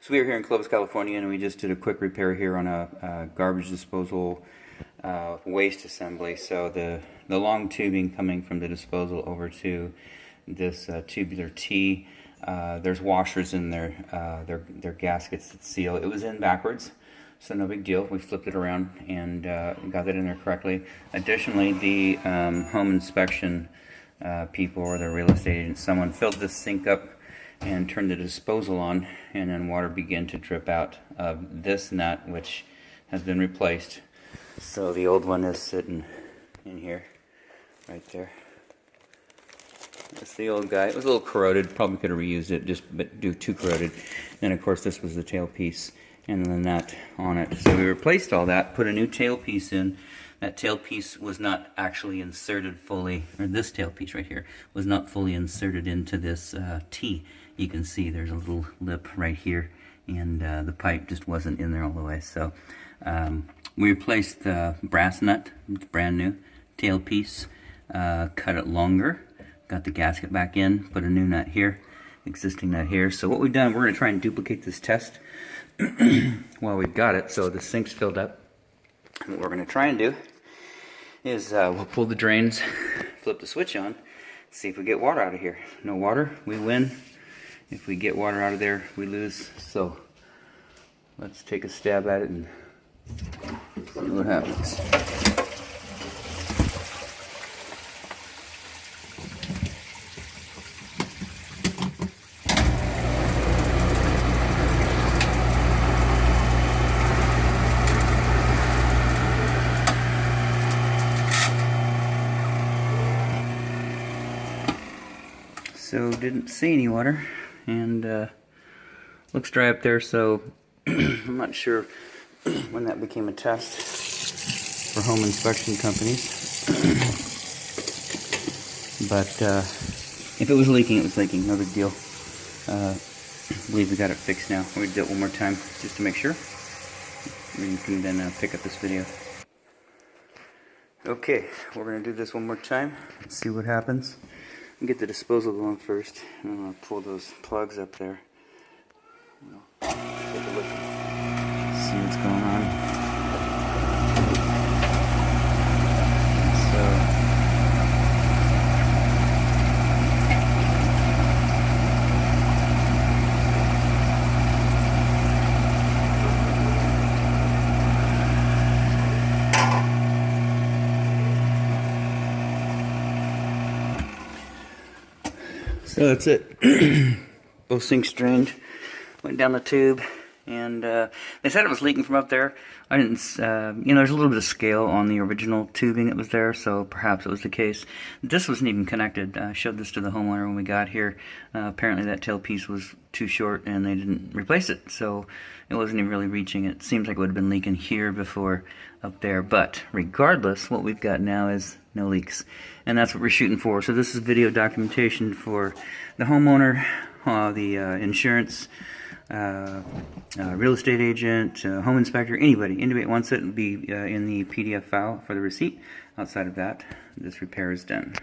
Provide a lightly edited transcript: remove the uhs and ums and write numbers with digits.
So we are here in Clovis, California, and we just did a quick repair here on a garbage disposal waste assembly. So the long tubing coming from the disposal over to this tubular T, there's washers in there, they're gaskets that seal. It was in backwards, so no big deal. We flipped it around and got that in there correctly. Additionally, the home inspection people or the real estate agent, someone filled this sink up and turned the disposal on, and then water began to drip out of this nut, which has been replaced. So the old one is sitting in here, right there. That's the old guy. It was a little corroded, probably could have reused it, just but too corroded. Then of course this was the tailpiece and the nut on it. So we replaced all that, put a new tailpiece in. That tailpiece was not actually inserted fully, or this tailpiece right here was not fully inserted into this T. You can see there's a little lip right here, and the pipe just wasn't in there all the way. So we replaced the brass nut, brand new tailpiece, cut it longer, got the gasket back in, put a new nut here, existing nut here. So what we've done, we're going to try and duplicate this test while we've got it. So the sink's filled up. What we're going to try and do is we'll pull the drains, flip the switch on, see if we get water out of here. No water, we win. If we get water out of there, we lose. So let's take a stab at it and see what happens. So didn't see any water, and looks dry up there, so I'm not sure when that became a test for home inspection companies. But if it was leaking, it was leaking, no big deal. I believe we got it fixed now. We're going to do it one more time just to make sure. We can then pick up this video. Okay, we're going to do this one more time, see what happens. Get the disposal going first. I'm going to pull those plugs up there. Take a look and see what's going on. So that's it. Both sinks drained, went down the tube, and they said it was leaking from up there. I didn't, there's a little bit of scale on the original tubing that was there, so perhaps it was the case. This wasn't even connected. I showed this to the homeowner when we got here. Apparently that tailpiece was too short and they didn't replace it, so it wasn't even really reaching it. Seems like it would have been leaking here before up there, but regardless, what we've got now is no leaks, and that's what we're shooting for. So this is video documentation for the homeowner, the insurance, real estate agent, home inspector, anybody that wants it. Will be in the PDF file for the receipt. Outside of that, this repair is done.